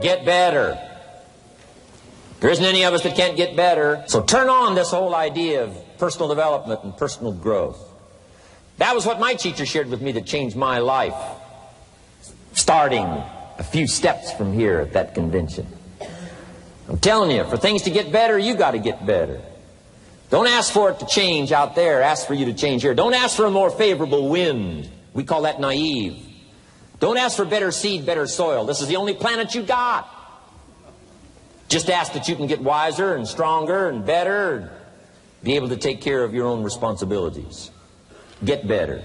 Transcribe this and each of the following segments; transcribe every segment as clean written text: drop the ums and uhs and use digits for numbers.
get better. There isn't any of us that can't get better. So turn on this whole idea of personal development and personal growth. That was what my teacher shared with me that changed my life, starting a few steps from here at that convention. I'm telling you, for things to get better, you got to get better. Don't ask for it to change out there. Ask for you to change here. Don't ask for a more favorable wind. We call that naive. Don't ask for better seed, better soil. This is the only planet you got. Just ask that you can get wiser and stronger and better and be able to take care of your own responsibilities. Get better.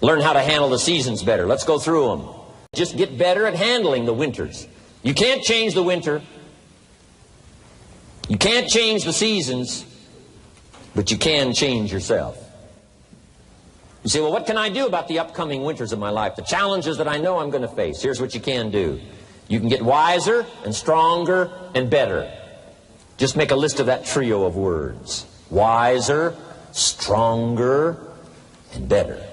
Learn how to handle the seasons better. Let's go through them. Just get better at handling the winters. You can't change the winter. You can't change the seasons, but you can change yourself. You say, well, what can I do about the upcoming winters of my life? The challenges that I know I'm going to face. Here's what you can do. You can get wiser and stronger and better. Just make a list of that trio of words. Wiser, stronger, and better.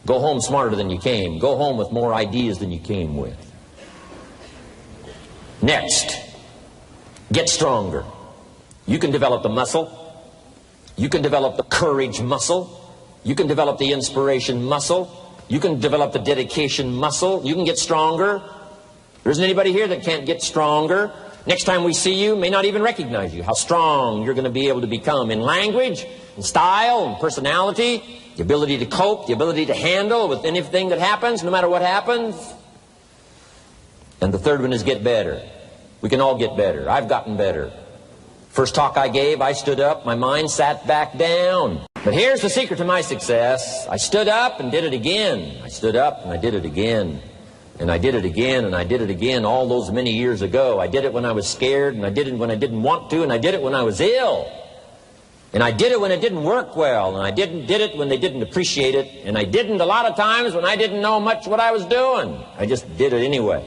Go home smarter than you came. Go home with more ideas than you came with. Next, get stronger. You can develop the muscle. You can develop the courage muscle. You can develop the inspiration muscle. You can develop the dedication muscle. You can get stronger. There isn't anybody here that can't get stronger. Next time we see you, may not even recognize you. How strong you're going to be able to become in language, in style, in personality, the ability to cope, the ability to handle with anything that happens, no matter what happens. And the third one is get better. We can all get better. I've gotten better. First talk I gave, I stood up, my mind sat back down. But here's the secret to my success. I stood up and did it again. I stood up and I did it again. And I did it again, and I did it again all those many years ago. I did it when I was scared, and I did it when I didn't want to, and I did it when I was ill. And I did it when it didn't work well, and I did it when they didn't appreciate it, and I didn't a lot of times when I didn't know much what I was doing. I just did it anyway.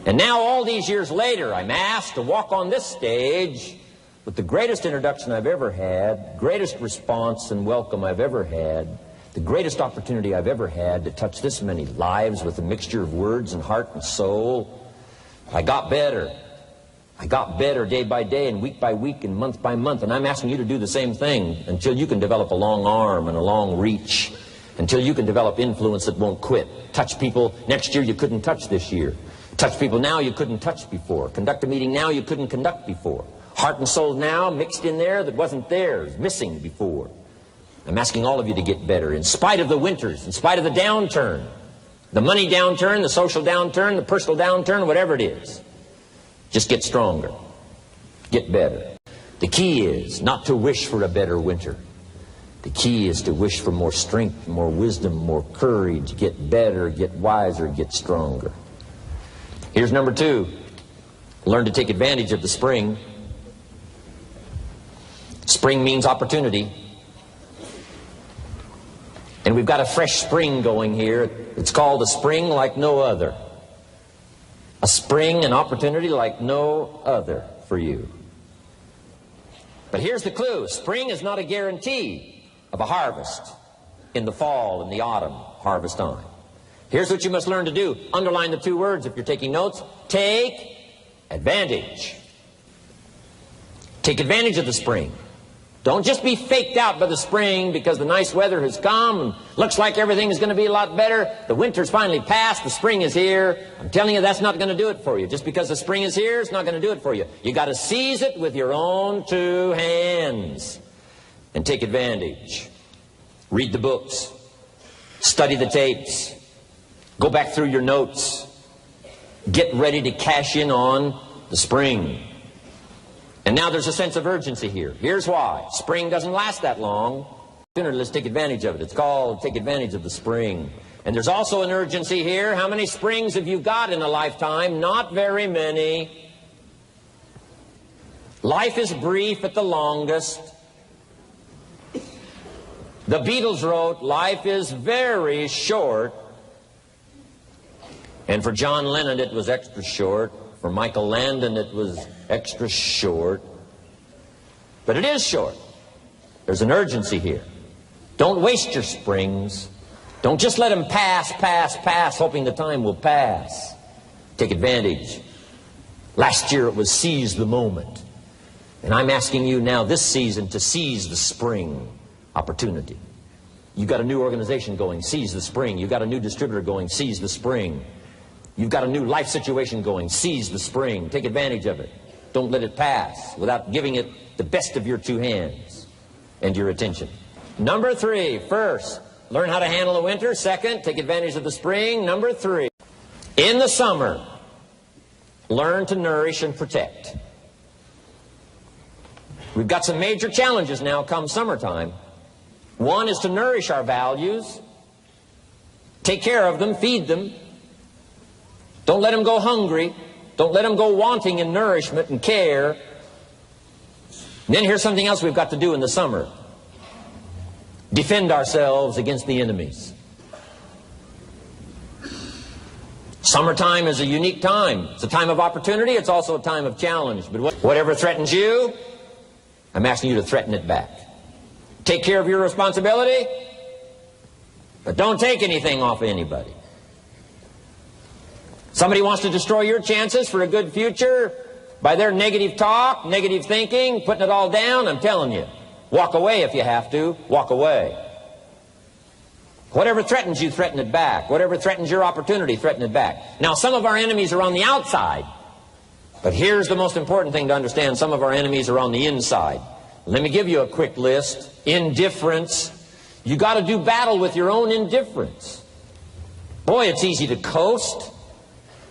And now all these years later, I'm asked to walk on this stage with the greatest introduction I've ever had, greatest response and welcome I've ever had, the greatest opportunity I've ever had to touch this many lives with a mixture of words and heart and soul. I got better. I got better day by day and week by week and month by month. And I'm asking you to do the same thing until you can develop a long arm and a long reach. Until you can develop influence that won't quit. Touch people next year you couldn't touch this year. Touch people now you couldn't touch before. Conduct a meeting now you couldn't conduct before. Heart and soul now mixed in there that wasn't there, missing before. I'm asking all of you to get better in spite of the winters, in spite of the downturn, the money downturn, the social downturn, the personal downturn, whatever it is. Just get stronger. Get better. The key is not to wish for a better winter. The key is to wish for more strength, more wisdom, more courage, get better, get wiser, get stronger. Here's number 2. Learn to take advantage of the spring. Spring means opportunity. And we've got a fresh spring going here. It's called a spring like no other. A spring, an opportunity like no other for you. But here's the clue. Spring is not a guarantee of a harvest in the fall and the autumn harvest time. Here's what you must learn to do. Underline the 2 words if you're taking notes. Take advantage. Take advantage of the spring. Don't just be faked out by the spring because the nice weather has come and looks like everything is going to be a lot better. The winter's finally passed. The spring is here. I'm telling you, that's not going to do it for you. Just because the spring is here, it's not going to do it for you. You got to seize it with your own 2 hands and take advantage. Read the books. Study the tapes. Go back through your notes. Get ready to cash in on the spring. And now there's a sense of urgency here. Here's why. Spring doesn't last that long. Let's take advantage of it. It's called take advantage of the spring. And there's also an urgency here. How many springs have you got in a lifetime? Not very many. Life is brief at the longest. The Beatles wrote, life is very short. And for John Lennon, it was extra short. For Michael Landon, it was extra short. But it is short. There's an urgency here. Don't waste your springs. Don't just let them pass, hoping the time will pass. Take advantage. Last year it was seize the moment. And I'm asking you now this season to seize the spring opportunity. You've got a new organization going, seize the spring. You've got a new distributor going, seize the spring. You've got a new life situation going, seize the spring. Take advantage of it. Don't let it pass without giving it the best of your two hands and your attention. Number 3, first, learn how to handle the winter. Second, take advantage of the spring. Number 3, in the summer, learn to nourish and protect. We've got some major challenges now come summertime. One is to nourish our values, take care of them, feed them. Don't let them go hungry. Don't let them go wanting in nourishment and care. And then here's something else we've got to do in the summer. Defend ourselves against the enemies. Summertime is a unique time. It's a time of opportunity. It's also a time of challenge. But whatever threatens you, I'm asking you to threaten it back. Take care of your responsibility, but don't take anything off of anybody. Somebody wants to destroy your chances for a good future by their negative talk, negative thinking, putting it all down. I'm telling you, walk away if you have to. Walk away. Whatever threatens you, threaten it back. Whatever threatens your opportunity, threaten it back. Now, some of our enemies are on the outside, but here's the most important thing to understand. Some of our enemies are on the inside. Let me give you a quick list. Indifference. You got to do battle with your own indifference. Boy, it's easy to coast,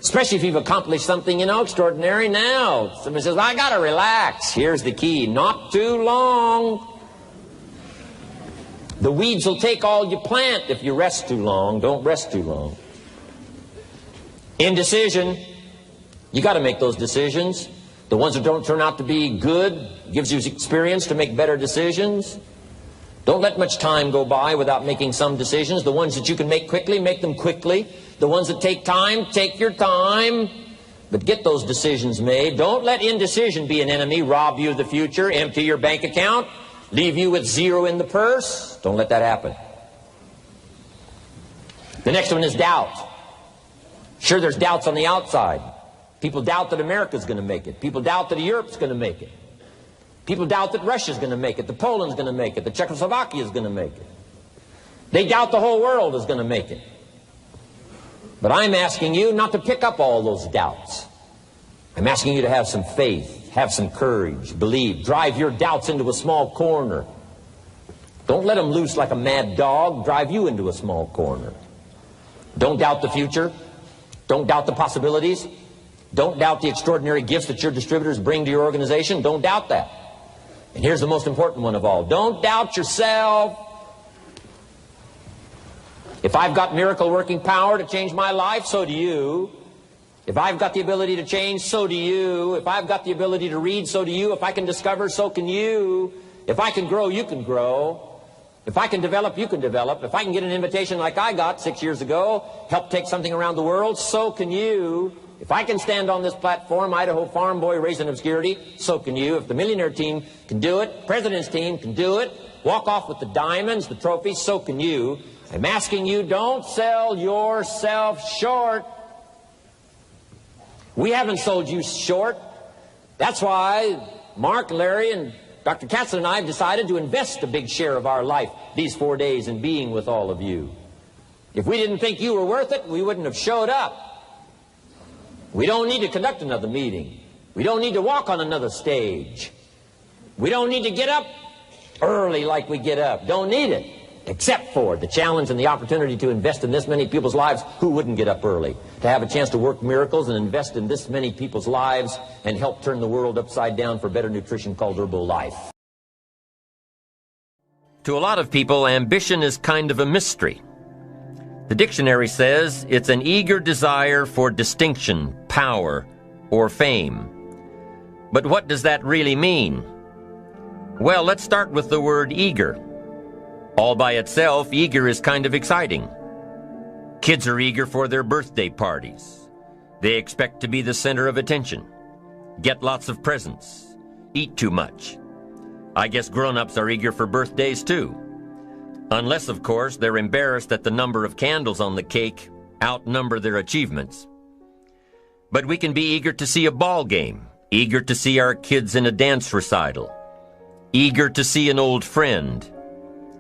especially if you've accomplished something, extraordinary. Now, somebody says, I got to relax. Here's the key. Not too long. The weeds will take all you plant if you rest too long. Don't rest too long. Indecision. You got to make those decisions. The ones that don't turn out to be good gives you experience to make better decisions. Don't let much time go by without making some decisions. The ones that you can make quickly, make them quickly. The ones that take time, take your time. But get those decisions made. Don't let indecision be an enemy, rob you of the future, empty your bank account, leave you with zero in the purse. Don't let that happen. The next one is doubt. Sure, there's doubts on the outside. People doubt that America's going to make it. People doubt that Europe's going to make it. People doubt that Russia's going to make it, that Poland's going to make it, that Czechoslovakia's going to make it. They doubt the whole world is going to make it. But I'm asking you not to pick up all those doubts. I'm asking you to have some faith, have some courage, believe, drive your doubts into a small corner. Don't let them loose like a mad dog, drive you into a small corner. Don't doubt the future. Don't doubt the possibilities. Don't doubt the extraordinary gifts that your distributors bring to your organization. Don't doubt that. And here's the most important one of all. Don't doubt yourself. If I've got miracle working power to change my life, so do you. If I've got the ability to change, so do you. If I've got the ability to read, so do you. If I can discover, so can you. If I can grow, you can grow. If I can develop, you can develop. If I can get an invitation like I got 6 years ago, help take something around the world, so can you. If I can stand on this platform, Idaho farm boy raised in obscurity, so can you. If the millionaire team can do it, president's team can do it, walk off with the diamonds, the trophies, so can you. I'm asking you, don't sell yourself short. We haven't sold you short. That's why Mark, Larry, and Dr. Katzler and I have decided to invest a big share of our life these 4 days in being with all of you. If we didn't think you were worth it, we wouldn't have showed up. We don't need to conduct another meeting. We don't need to walk on another stage. We don't need to get up early like we get up. Don't need it. Except for the challenge and the opportunity to invest in this many people's lives who wouldn't get up early. To have a chance to work miracles and invest in this many people's lives and help turn the world upside down for better nutrition called Herbalife. To a lot of people, ambition is kind of a mystery. The dictionary says it's an eager desire for distinction, power, or fame. But what does that really mean? Well, let's start with the word eager. All by itself, eager is kind of exciting. Kids are eager for their birthday parties. They expect to be the center of attention, get lots of presents, eat too much. I guess grown-ups are eager for birthdays too. Unless, of course, they're embarrassed that the number of candles on the cake outnumber their achievements. But we can be eager to see a ball game, eager to see our kids in a dance recital, eager to see an old friend,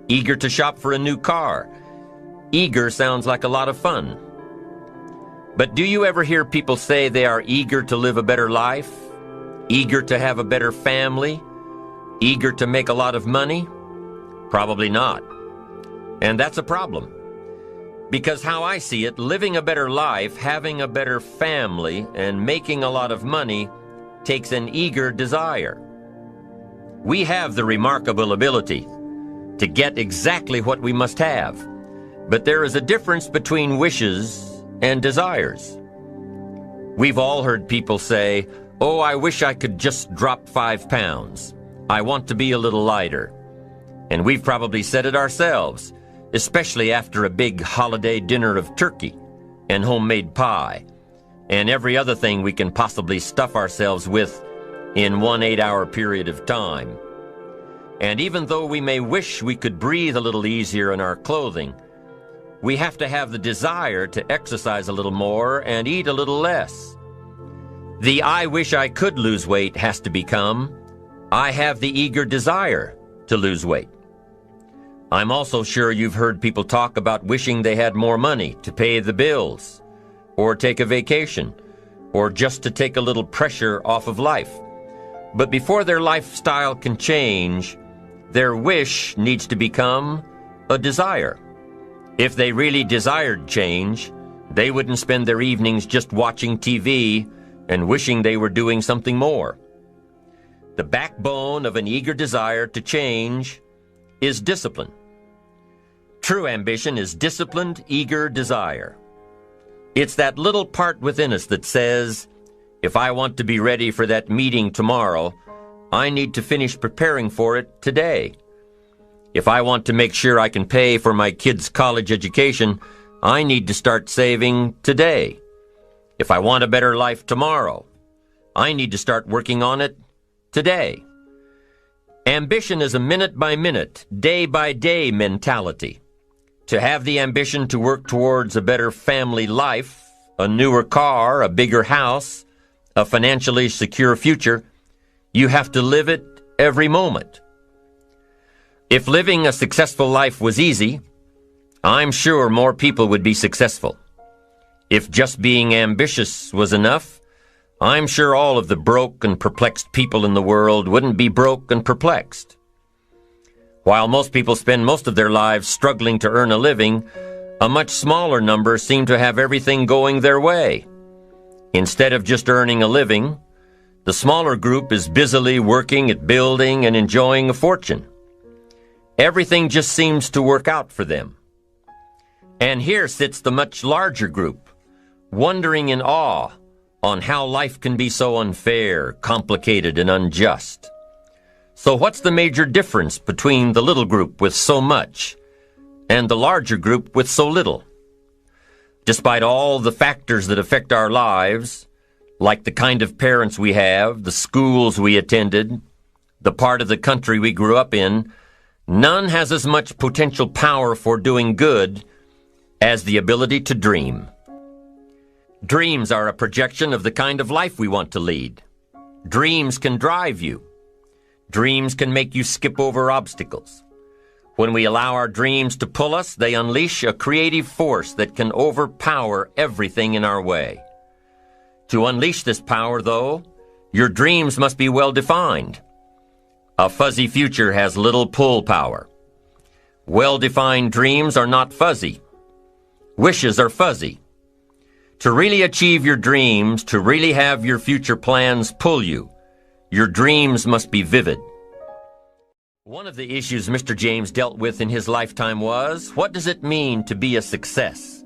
eager to shop for a new car. Eager sounds like a lot of fun. But do you ever hear people say they are eager to live a better life, eager to have a better family, eager to make a lot of money? Probably not. And that's a problem. Because how I see it, living a better life, having a better family, and making a lot of money takes an eager desire. We have the remarkable ability to get exactly what we must have. But there is a difference between wishes and desires. We've all heard people say, "Oh, I wish I could just drop 5 pounds. I want to be a little lighter." And we've probably said it ourselves, especially after a big holiday dinner of turkey and homemade pie and every other thing we can possibly stuff ourselves with in one 8-hour period of time. And even though we may wish we could breathe a little easier in our clothing, we have to have the desire to exercise a little more and eat a little less. The "I wish I could lose weight" has to become, "I have the eager desire to lose weight." I'm also sure you've heard people talk about wishing they had more money to pay the bills, or take a vacation, or just to take a little pressure off of life. But before their lifestyle can change, their wish needs to become a desire. If they really desired change, they wouldn't spend their evenings just watching TV and wishing they were doing something more. The backbone of an eager desire to change is discipline. True ambition is disciplined, eager desire. It's that little part within us that says, if I want to be ready for that meeting tomorrow, I need to finish preparing for it today. If I want to make sure I can pay for my kids' college education, I need to start saving today. If I want a better life tomorrow, I need to start working on it today. Ambition is a minute-by-minute, day-by-day mentality. To have the ambition to work towards a better family life, a newer car, a bigger house, a financially secure future, you have to live it every moment. If living a successful life was easy, I'm sure more people would be successful. If just being ambitious was enough, I'm sure all of the broke and perplexed people in the world wouldn't be broke and perplexed. While most people spend most of their lives struggling to earn a living, a much smaller number seem to have everything going their way. Instead of just earning a living, the smaller group is busily working at building and enjoying a fortune. Everything just seems to work out for them. And here sits the much larger group, wondering in awe on how life can be so unfair, complicated, and unjust. So what's the major difference between the little group with so much and the larger group with so little? Despite all the factors that affect our lives, like the kind of parents we have, the schools we attended, the part of the country we grew up in, none has as much potential power for doing good as the ability to dream. Dreams are a projection of the kind of life we want to lead. Dreams can drive you. Dreams can make you skip over obstacles. When we allow our dreams to pull us, they unleash a creative force that can overpower everything in our way. To unleash this power, though, your dreams must be well defined. A fuzzy future has little pull power. Well-defined dreams are not fuzzy. Wishes are fuzzy. To really achieve your dreams, to really have your future plans pull you, your dreams must be vivid. One of the issues Mr. James dealt with in his lifetime was, what does it mean to be a success,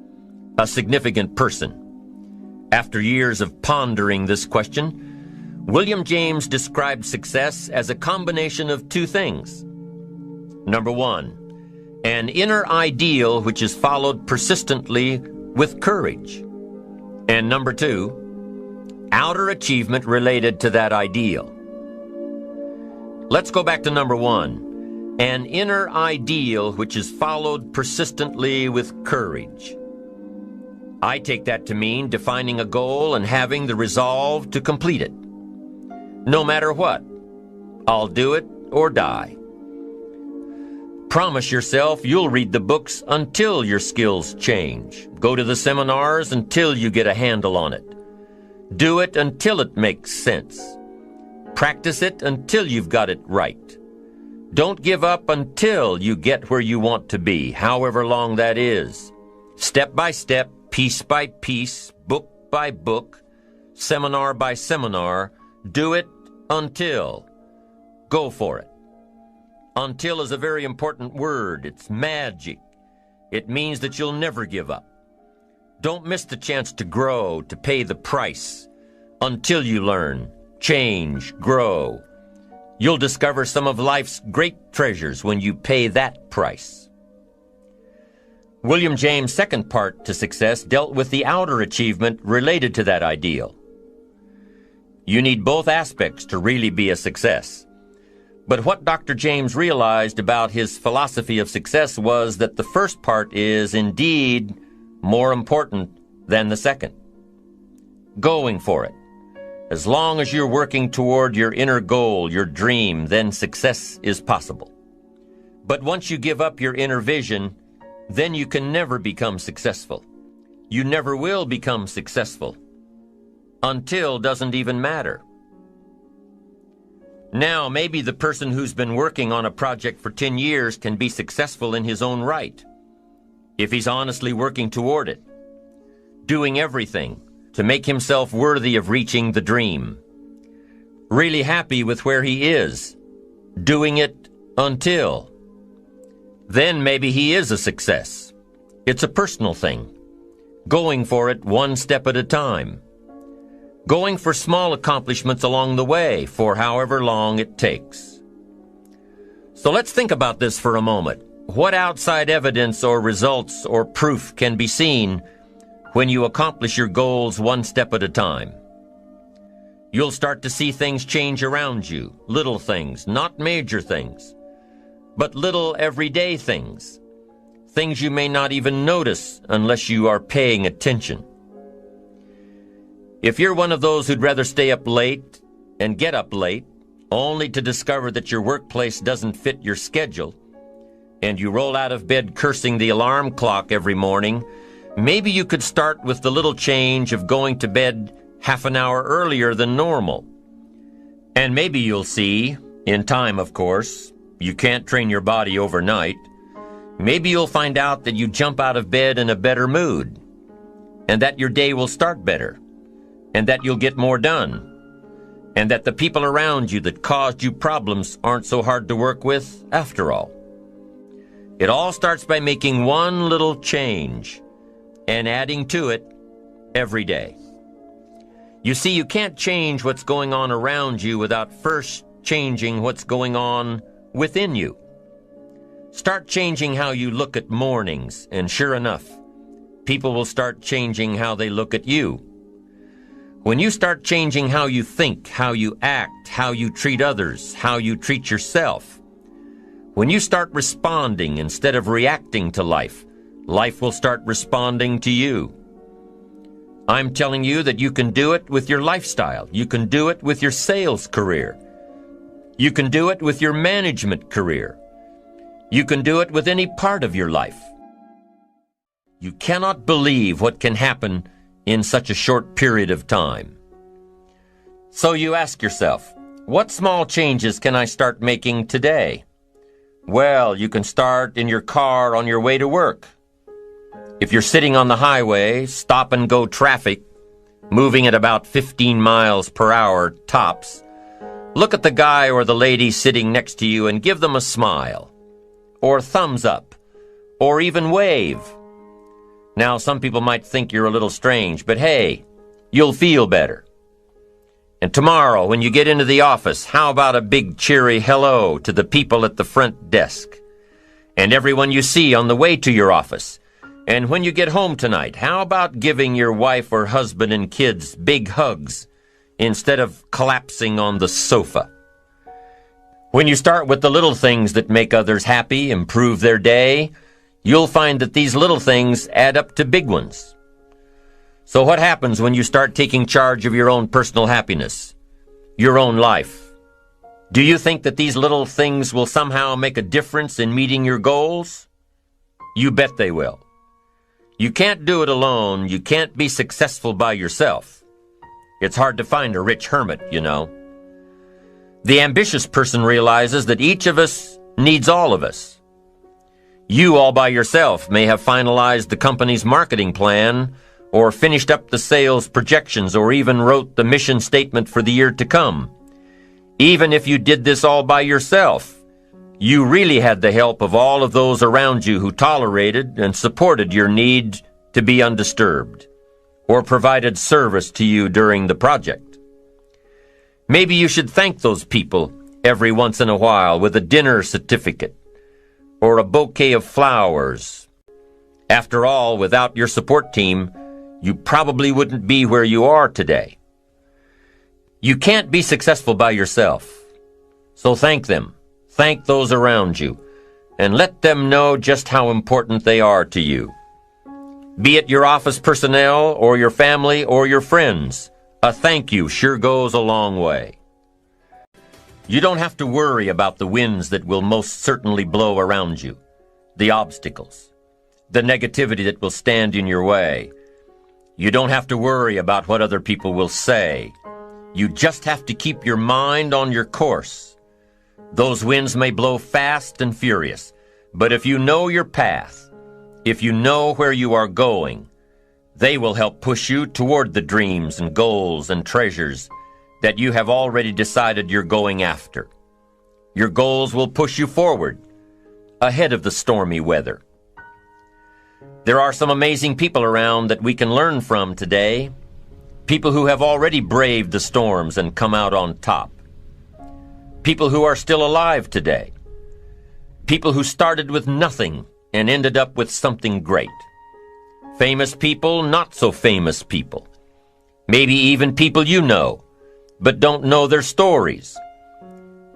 a significant person? After years of pondering this question, William James described success as a combination of two things. Number one, an inner ideal which is followed persistently with courage. And number two, outer achievement related to that ideal. Let's go back to number one, an inner ideal which is followed persistently with courage. I take that to mean defining a goal and having the resolve to complete it. No matter what, I'll do it or die. Promise yourself you'll read the books until your skills change. Go to the seminars until you get a handle on it. Do it until it makes sense. Practice it until you've got it right. Don't give up until you get where you want to be, however long that is. Step by step, piece by piece, book by book, seminar by seminar, do it until. Go for it. Until is a very important word. It's magic. It means that you'll never give up. Don't miss the chance to grow, to pay the price. Until you learn, change, grow. You'll discover some of life's great treasures when you pay that price. William James' second part to success dealt with the outer achievement related to that ideal. You need both aspects to really be a success. But what Dr. James realized about his philosophy of success was that the first part is indeed more important than the second. Going for it. As long as you're working toward your inner goal, your dream, then success is possible. But once you give up your inner vision, then you can never become successful. You never will become successful. Until doesn't even matter. Now, maybe the person who's been working on a project for 10 years can be successful in his own right, if he's honestly working toward it, doing everything to make himself worthy of reaching the dream, really happy with where he is, doing it until. Then maybe he is a success. It's a personal thing, going for it one step at a time. Going for small accomplishments along the way for however long it takes. So let's think about this for a moment. What outside evidence or results or proof can be seen when you accomplish your goals one step at a time? You'll start to see things change around you, little things, not major things, but little everyday things, things you may not even notice unless you are paying attention. If you're one of those who'd rather stay up late and get up late, only to discover that your workplace doesn't fit your schedule, and you roll out of bed cursing the alarm clock every morning, maybe you could start with the little change of going to bed half an hour earlier than normal. And maybe you'll see, in time of course, you can't train your body overnight, maybe you'll find out that you jump out of bed in a better mood, and that your day will start better, and that you'll get more done, and that the people around you that caused you problems aren't so hard to work with after all. It all starts by making one little change and adding to it every day. You see, you can't change what's going on around you without first changing what's going on within you. Start changing how you look at mornings, and sure enough, people will start changing how they look at you. When you start changing how you think, how you act, how you treat others, how you treat yourself, when you start responding instead of reacting to life, life will start responding to you. I'm telling you that you can do it with your lifestyle. You can do it with your sales career. You can do it with your management career. You can do it with any part of your life. You cannot believe what can happen in such a short period of time. So you ask yourself, what small changes can I start making today? Well, you can start in your car on your way to work. If you're sitting on the highway, stop-and-go traffic, moving at about 15 miles per hour tops, look at the guy or the lady sitting next to you and give them a smile, or thumbs up, or even wave. Now, some people might think you're a little strange, but hey, you'll feel better. And tomorrow, when you get into the office, how about a big cheery hello to the people at the front desk, and everyone you see on the way to your office? And when you get home tonight, how about giving your wife or husband and kids big hugs instead of collapsing on the sofa? When you start with the little things that make others happy, improve their day, you'll find that these little things add up to big ones. So what happens when you start taking charge of your own personal happiness, your own life? Do you think that these little things will somehow make a difference in meeting your goals? You bet they will. You can't do it alone. You can't be successful by yourself. It's hard to find a rich hermit, you know. The ambitious person realizes that each of us needs all of us. You all by yourself may have finalized the company's marketing plan, or finished up the sales projections, or even wrote the mission statement for the year to come. Even if you did this all by yourself, you really had the help of all of those around you who tolerated and supported your need to be undisturbed, or provided service to you during the project. Maybe you should thank those people every once in a while with a dinner certificate or a bouquet of flowers. After all, without your support team, you probably wouldn't be where you are today. You can't be successful by yourself, so thank them. Thank those around you, and let them know just how important they are to you. Be it your office personnel or your family or your friends, a thank you sure goes a long way. You don't have to worry about the winds that will most certainly blow around you, the obstacles, the negativity that will stand in your way. You don't have to worry about what other people will say. You just have to keep your mind on your course. Those winds may blow fast and furious, but if you know your path, if you know where you are going, they will help push you toward the dreams and goals and treasures that you have already decided you're going after. Your goals will push you forward, ahead of the stormy weather. There are some amazing people around that we can learn from today, people who have already braved the storms and come out on top. People who are still alive today. People who started with nothing and ended up with something great. Famous people, not so famous people. Maybe even people you know, but don't know their stories.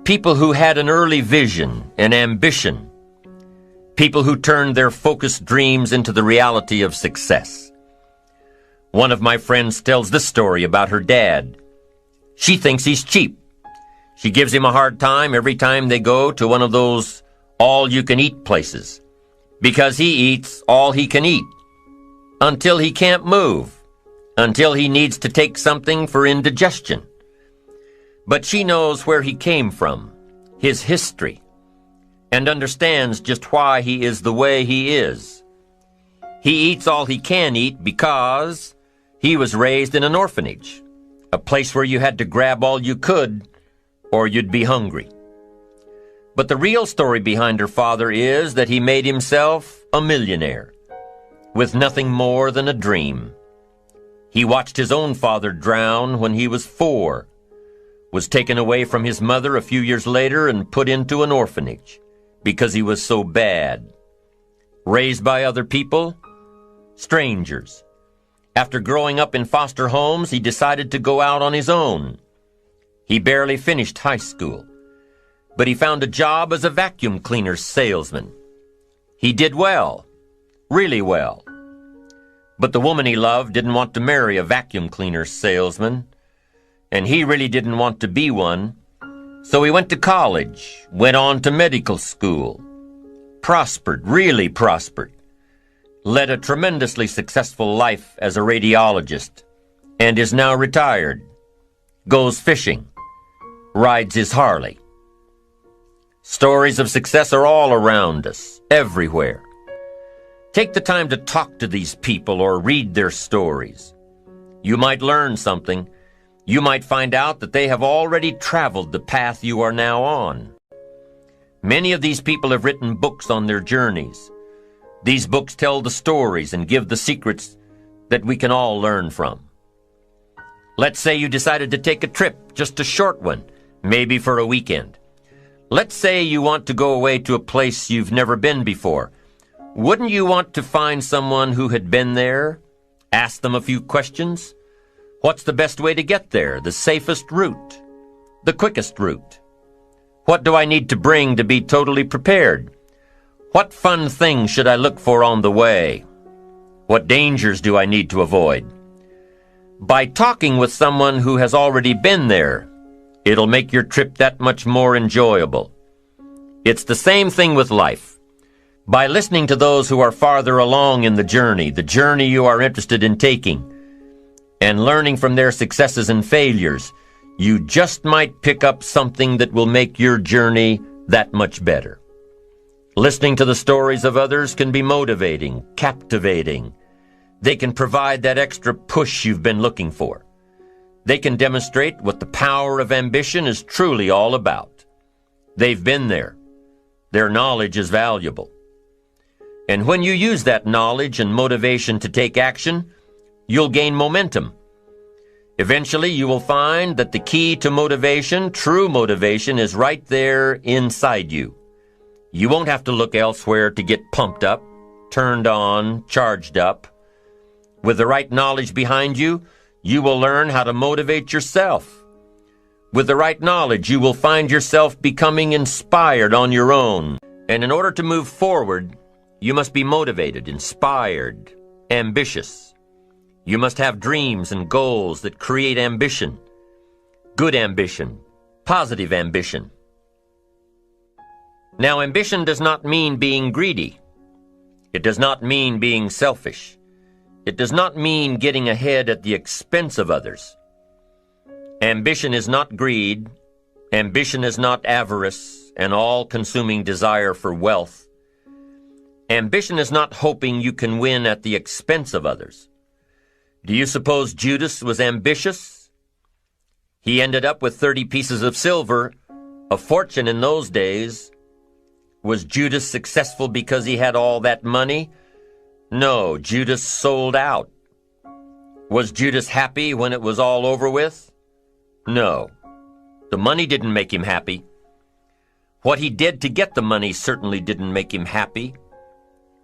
People who had an early vision and ambition. People who turned their focused dreams into the reality of success. One of my friends tells this story about her dad. She thinks he's cheap. She gives him a hard time every time they go to one of those all-you-can-eat places, because he eats all he can eat, until he can't move, until he needs to take something for indigestion. But she knows where he came from, his history, and understands just why he is the way he is. He eats all he can eat because he was raised in an orphanage, a place where you had to grab all you could or you'd be hungry. But the real story behind her father is that he made himself a millionaire with nothing more than a dream. He watched his own father drown when he was 4, was taken away from his mother a few years later and put into an orphanage because he was so bad. Raised by other people, strangers. After growing up in foster homes, he decided to go out on his own. He barely finished high school, but he found a job as a vacuum cleaner salesman. He did well, really well. But the woman he loved didn't want to marry a vacuum cleaner salesman, and he really didn't want to be one. So he went to college, went on to medical school, prospered, really prospered, led a tremendously successful life as a radiologist, and is now retired, goes fishing, rides his Harley. Stories of success are all around us, everywhere. Take the time to talk to these people or read their stories. You might learn something. You might find out that they have already traveled the path you are now on. Many of these people have written books on their journeys. These books tell the stories and give the secrets that we can all learn from. Let's say you decided to take a trip, just a short one, maybe for a weekend. Let's say you want to go away to a place you've never been before. Wouldn't you want to find someone who had been there? Ask them a few questions? What's the best way to get there? The safest route? The quickest route? What do I need to bring to be totally prepared? What fun things should I look for on the way? What dangers do I need to avoid? By talking with someone who has already been there, it'll make your trip that much more enjoyable. It's the same thing with life. By listening to those who are farther along in the journey you are interested in taking, and learning from their successes and failures, you just might pick up something that will make your journey that much better. Listening to the stories of others can be motivating, captivating. They can provide that extra push you've been looking for. They can demonstrate what the power of ambition is truly all about. They've been there. Their knowledge is valuable. And when you use that knowledge and motivation to take action, you'll gain momentum. Eventually, you will find that the key to motivation, true motivation, is right there inside you. You won't have to look elsewhere to get pumped up, turned on, charged up. With the right knowledge behind you, you will learn how to motivate yourself. With the right knowledge, you will find yourself becoming inspired on your own. And in order to move forward, you must be motivated, inspired, ambitious. You must have dreams and goals that create ambition, good ambition, positive ambition. Now, ambition does not mean being greedy. It does not mean being selfish. It does not mean getting ahead at the expense of others. Ambition is not greed. Ambition is not avarice, an all-consuming desire for wealth. Ambition is not hoping you can win at the expense of others. Do you suppose Judas was ambitious? He ended up with 30 pieces of silver, a fortune in those days. Was Judas successful because he had all that money? No, Judas sold out. Was Judas happy when it was all over with? No. The money didn't make him happy. What he did to get the money certainly didn't make him happy.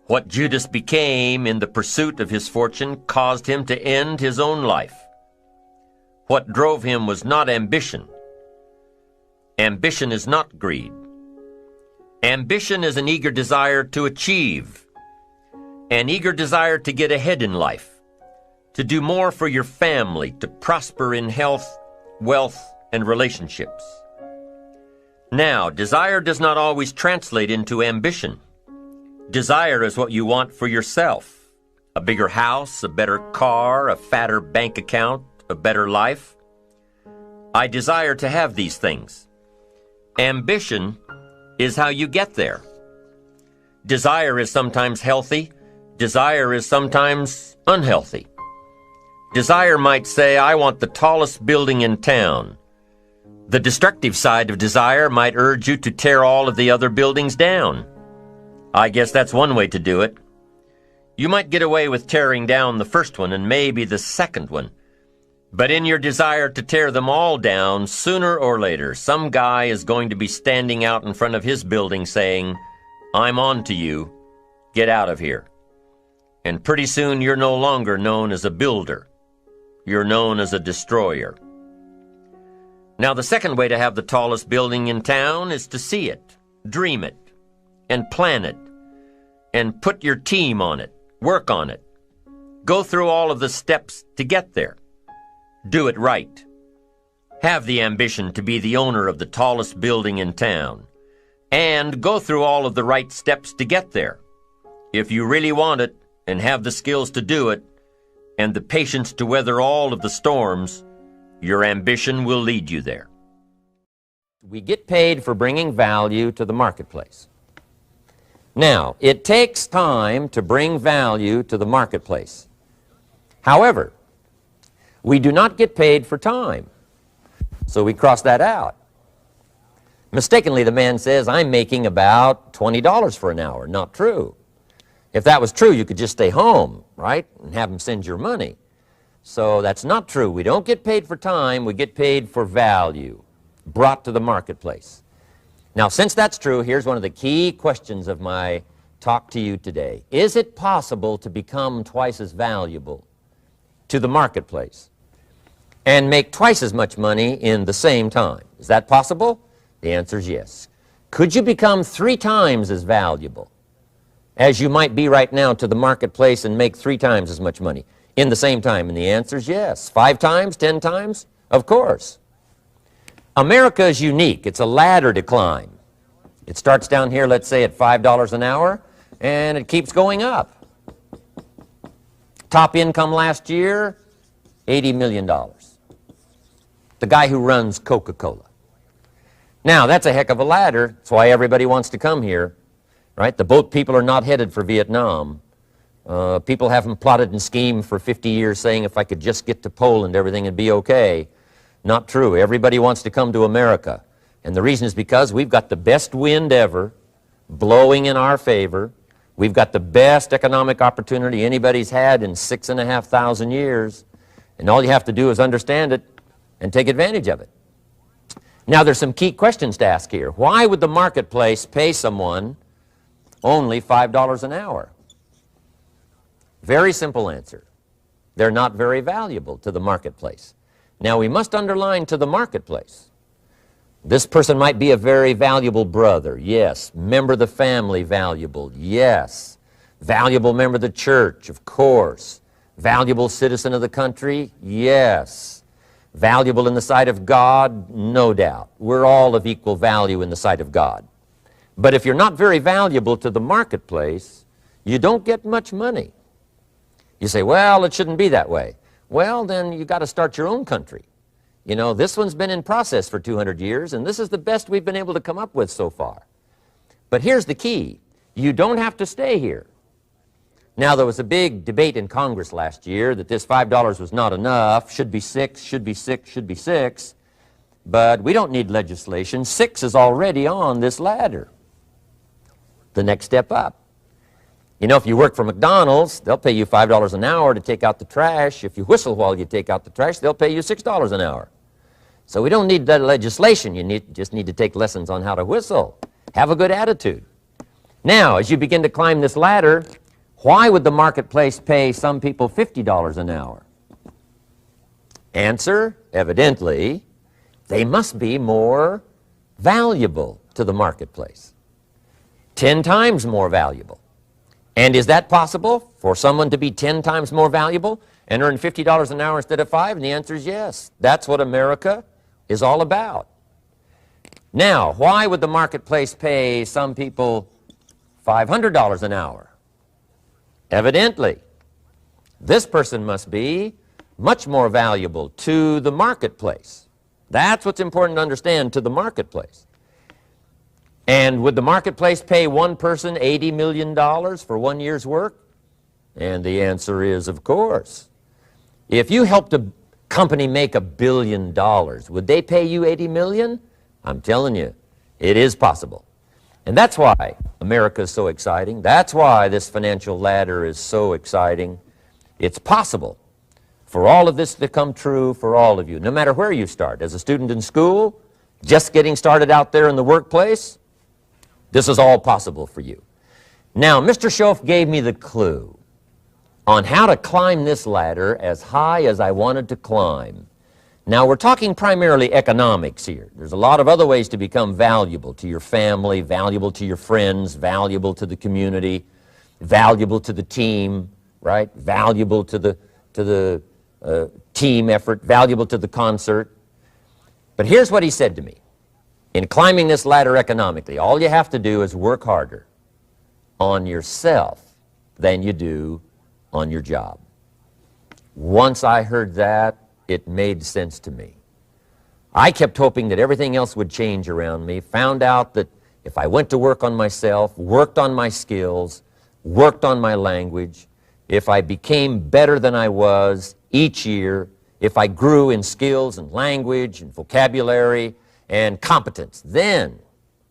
What Judas became in the pursuit of his fortune caused him to end his own life. What drove him was not ambition. Ambition is not greed. Ambition is an eager desire to achieve, an eager desire to get ahead in life, to do more for your family, to prosper in health, wealth, and relationships. Now, desire does not always translate into ambition. Desire is what you want for yourself. A bigger house, a better car, a fatter bank account, a better life. I desire to have these things. Ambition is how you get there. Desire is sometimes healthy. Desire is sometimes unhealthy. Desire might say, I want the tallest building in town. The destructive side of desire might urge you to tear all of the other buildings down. I guess that's one way to do it. You might get away with tearing down the first one and maybe the second one. But in your desire to tear them all down, sooner or later, some guy is going to be standing out in front of his building saying, I'm on to you. Get out of here. And pretty soon you're no longer known as a builder. You're known as a destroyer. Now, the second way to have the tallest building in town is to see it, dream it, and plan it, and put your team on it, work on it. Go through all of the steps to get there. Do it right. Have the ambition to be the owner of the tallest building in town, and go through all of the right steps to get there. If you really want it, and have the skills to do it, and the patience to weather all of the storms, your ambition will lead you there. We get paid for bringing value to the marketplace. Now, it takes time to bring value to the marketplace. However, we do not get paid for time, so we cross that out. Mistakenly, the man says, I'm making about $20 for an hour. Not true. If that was true, you could just stay home, right, and have him send your money. So that's not true. We don't get paid for time. We get paid for value brought to the marketplace. Now, since that's true, here's one of the key questions of my talk to you today. Is it possible to become twice as valuable to the marketplace and make twice as much money in the same time? Is that possible? The answer is yes. Could you become 3 times as valuable as you might be right now to the marketplace and make 3 times as much money? in the same time? And the answer is yes. 5 times, 10 times? Of course. America is unique. It's a ladder to climb. It starts down here, let's say, at $5 an hour, and it keeps going up. Top income last year, $80 million. The guy who runs Coca-Cola. Now, that's a heck of a ladder. That's why everybody wants to come here, right? The boat people are not headed for Vietnam. People haven't plotted and schemed for 50 years saying if I could just get to Poland, everything would be okay. Not true. Everybody wants to come to America. And the reason is because we've got the best wind ever blowing in our favor. We've got the best economic opportunity anybody's had in 6,500 years. And all you have to do is understand it and take advantage of it. Now, there's some key questions to ask here. Why would the marketplace pay someone only $5 an hour? Very simple answer. They're not very valuable to the marketplace. Now, we must underline to the marketplace. This person might be a very valuable brother, yes. Member of the family, valuable, yes. Valuable member of the church, of course. Valuable citizen of the country, yes. Valuable in the sight of God, no doubt. We're all of equal value in the sight of God. But if you're not very valuable to the marketplace, you don't get much money. You say, well, it shouldn't be that way. Well, then you got to start your own country. You know, this one's been in process for 200 years, and this is the best we've been able to come up with so far. But here's the key. You don't have to stay here. Now, there was a big debate in Congress last year that this $5 was not enough, should be 6, should be 6, should be 6. But we don't need legislation. 6 is already on this ladder. The next step up. You know, if you work for McDonald's, they'll pay you $5 an hour to take out the trash. If you whistle while you take out the trash, they'll pay you $6 an hour. So we don't need that legislation. You just need to take lessons on how to whistle. Have a good attitude. Now, as you begin to climb this ladder, why would the marketplace pay some people $50 an hour? Answer, evidently, they must be more valuable to the marketplace. 10 times more valuable. And is that possible for someone to be 10 times more valuable and earn $50 an hour instead of 5? And the answer is yes. That's what America is all about. Now, why would the marketplace pay some people $500 an hour? Evidently, this person must be much more valuable to the marketplace. That's what's important to understand, to the marketplace. And would the marketplace pay one person $80 million for 1 year's work? And the answer is, of course. If you helped a company make $1 billion, would they pay you $80 million? I'm telling you, it is possible. And that's why America is so exciting. That's why this financial ladder is so exciting. It's possible for all of this to come true for all of you, no matter where you start. As a student in school, just getting started out there in the workplace, this is all possible for you. Now, Mr. Schoaf gave me the clue on how to climb this ladder as high as I wanted to climb. Now, we're talking primarily economics here. There's a lot of other ways to become valuable to your family, valuable to your friends, valuable to the community, valuable to the team, right? Valuable to the team effort, valuable to the concert. But here's what he said to me. In climbing this ladder economically, all you have to do is work harder on yourself than you do on your job. Once I heard that, it made sense to me. I kept hoping that everything else would change around me, found out that if I went to work on myself, worked on my skills, worked on my language, if I became better than I was each year, if I grew in skills and language and vocabulary and competence, then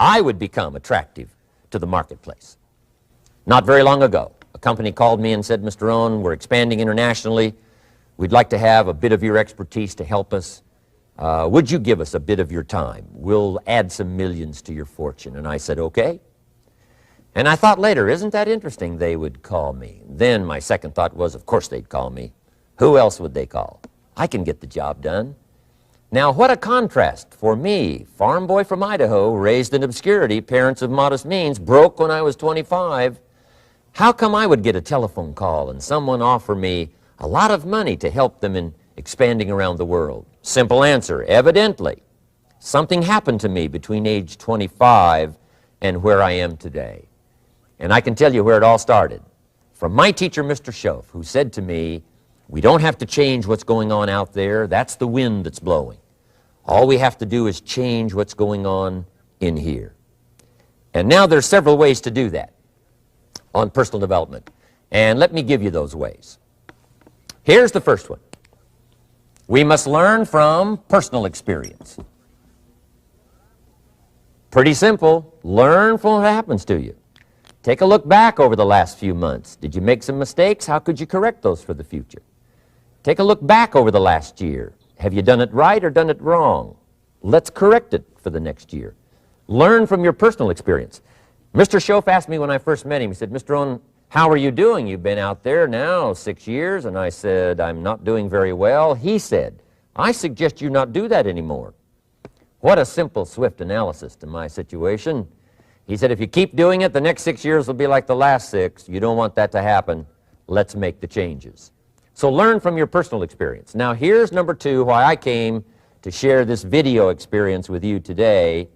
I would become attractive to the marketplace. Not very long ago, a company called me and said, Mr. Rohn, we're expanding internationally. We'd like to have a bit of your expertise to help us. Would you give us a bit of your time? We'll add some millions to your fortune. And I said, okay. And I thought later, isn't that interesting they would call me? Then my second thought was, of course they'd call me. Who else would they call? I can get the job done. Now, what a contrast for me, farm boy from Idaho, raised in obscurity, parents of modest means, broke when I was 25. How come I would get a telephone call and someone offer me a lot of money to help them in expanding around the world? Simple answer, evidently. Something happened to me between age 25 and where I am today. And I can tell you where it all started. From my teacher, Mr. Schoaf, who said to me, we don't have to change what's going on out there. That's the wind that's blowing. All we have to do is change what's going on in here. And now there's several ways to do that on personal development. And let me give you those ways. Here's the first one. We must learn from personal experience. Pretty simple. Learn from what happens to you. Take a look back over the last few months. Did you make some mistakes? How could you correct those for the future? Take a look back over the last year. Have you done it right or done it wrong? Let's correct it for the next year. Learn from your personal experience. Mr. Schoaf asked me when I first met him, he said, Mr. Rohn, how are you doing? You've been out there now 6 years. And I said, I'm not doing very well. He said, I suggest you not do that anymore. What a simple, swift analysis to my situation. He said, if you keep doing it, the next 6 years will be like the last 6. You don't want that to happen. Let's make the changes. So learn from your personal experience. Now here's number 2, why I came to share this video experience with you today.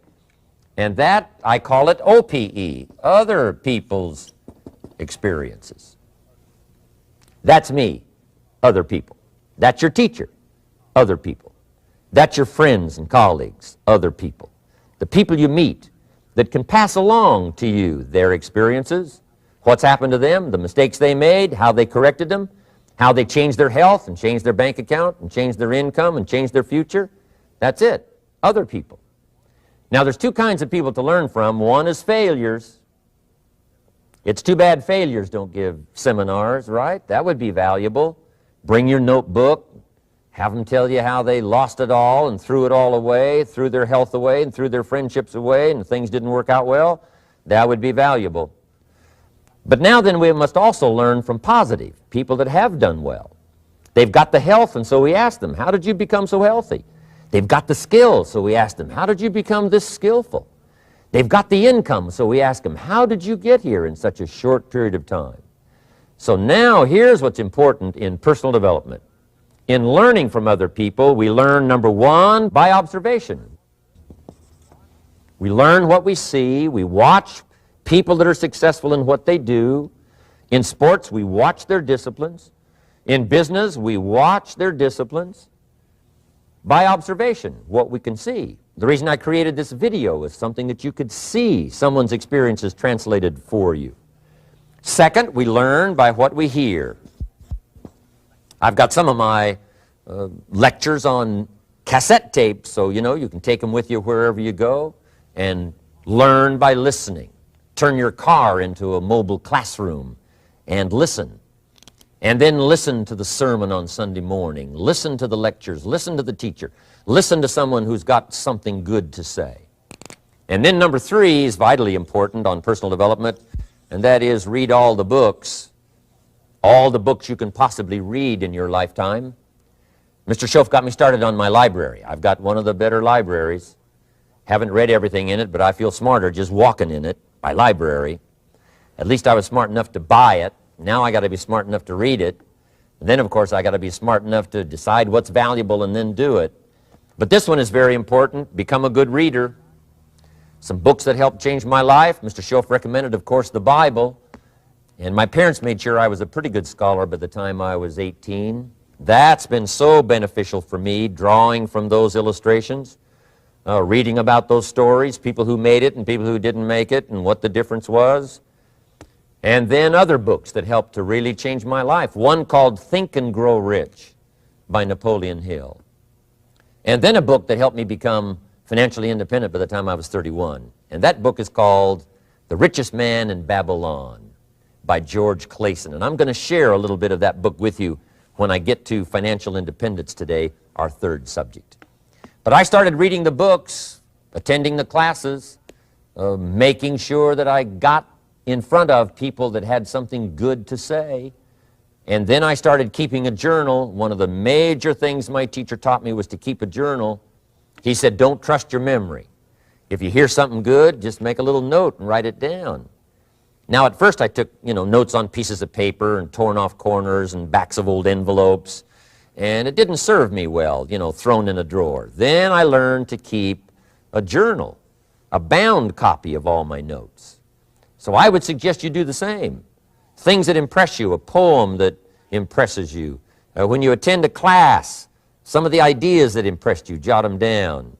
And that, I call it OPE, other people's experiences. That's me, other people. That's your teacher, other people. That's your friends and colleagues, other people. The people you meet that can pass along to you their experiences, what's happened to them, the mistakes they made, how they corrected them, how they changed their health and changed their bank account and changed their income and changed their future. That's it, other people. Now there's 2 kinds of people to learn from. One is failures. It's too bad failures don't give seminars, right? That would be valuable. Bring your notebook. Have them tell you how they lost it all and threw it all away, threw their health away and threw their friendships away and things didn't work out well. That would be valuable. But now then we must also learn from positive, people that have done well. They've got the health, and so we ask them, how did you become so healthy? They've got the skills, so we ask them, how did you become this skillful? They've got the income, so we ask them, how did you get here in such a short period of time? So now here's what's important in personal development. In learning from other people, we learn, number 1, by observation. We learn what we see. We watch people that are successful in what they do. In sports, we watch their disciplines. In business, we watch their disciplines. By observation, what we can see. The reason I created this video is something that you could see someone's experiences translated for you. Second, we learn by what we hear. I've got some of my lectures on cassette tapes, so you can take them with you wherever you go and learn by listening. Turn your car into a mobile classroom and listen. And then listen to the sermon on Sunday morning. Listen to the lectures. Listen to the teacher. Listen to someone who's got something good to say. And then number 3 is vitally important on personal development, and that is read all the books you can possibly read in your lifetime. Mr. Schoaf got me started on my library. I've got one of the better libraries. Haven't read everything in it, but I feel smarter just walking in it, my library. At least I was smart enough to buy it. Now I got to be smart enough to read it. And then, of course, I got to be smart enough to decide what's valuable and then do it. But this one is very important. Become a good reader. Some books that helped change my life. Mr. Schoaf recommended, of course, the Bible. And my parents made sure I was a pretty good scholar by the time I was 18. That's been so beneficial for me, drawing from those illustrations, reading about those stories, people who made it and people who didn't make it, and what the difference was. And then other books that helped to really change my life. One called Think and Grow Rich by Napoleon Hill. And then a book that helped me become financially independent by the time I was 31. And that book is called The Richest Man in Babylon by George Clason. And I'm going to share a little bit of that book with you when I get to financial independence today, our 3rd subject. But I started reading the books, attending the classes, making sure that I got in front of people that had something good to say. And then I started keeping a journal. One of the major things my teacher taught me was to keep a journal. He said, don't trust your memory. If you hear something good, just make a little note and write it down. Now, at first I took, notes on pieces of paper and torn off corners and backs of old envelopes, and it didn't serve me well, thrown in a drawer. Then I learned to keep a journal, a bound copy of all my notes. So I would suggest you do the same. Things that impress you, a poem that impresses you. When you attend a class, some of the ideas that impressed you, jot them down.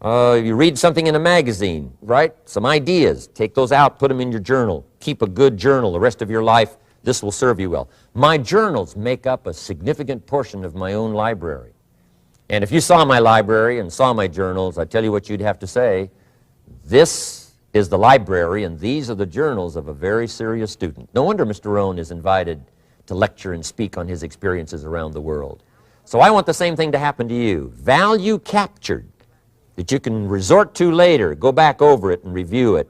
You read something in a magazine, right? Some ideas. Take those out, put them in your journal. Keep a good journal the rest of your life. This will serve you well. My journals make up a significant portion of my own library. And if you saw my library and saw my journals, I tell you what you'd have to say. This is the library, and these are the journals of a very serious student. No wonder Mr. Rohn is invited to lecture and speak on his experiences around the world. So I want the same thing to happen to you. Value captured that you can resort to later, go back over it and review it,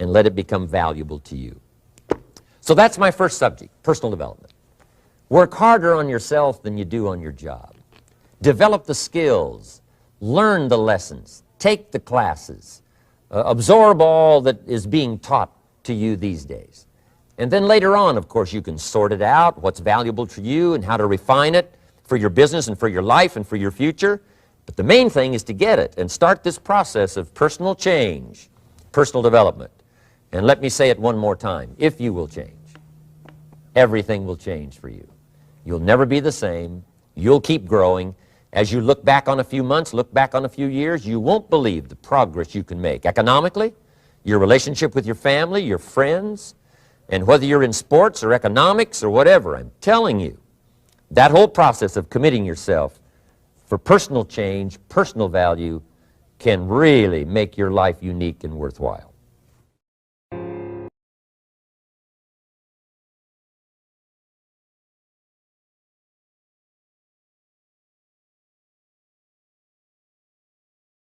and let it become valuable to you. So that's my first subject, personal development. Work harder on yourself than you do on your job. Develop the skills, learn the lessons, take the classes, absorb all that is being taught to you these days. And then later on, of course, you can sort it out, what's valuable to you and how to refine it for your business and for your life and for your future. But the main thing is to get it and start this process of personal change, personal development. And let me say it one more time. If you will change, everything will change for you. You'll never be the same. You'll keep growing. As you look back on a few months, look back on a few years, you won't believe the progress you can make. Economically, your relationship with your family, your friends, and whether you're in sports or economics or whatever, I'm telling you, that whole process of committing yourself for personal change, personal value, can really make your life unique and worthwhile.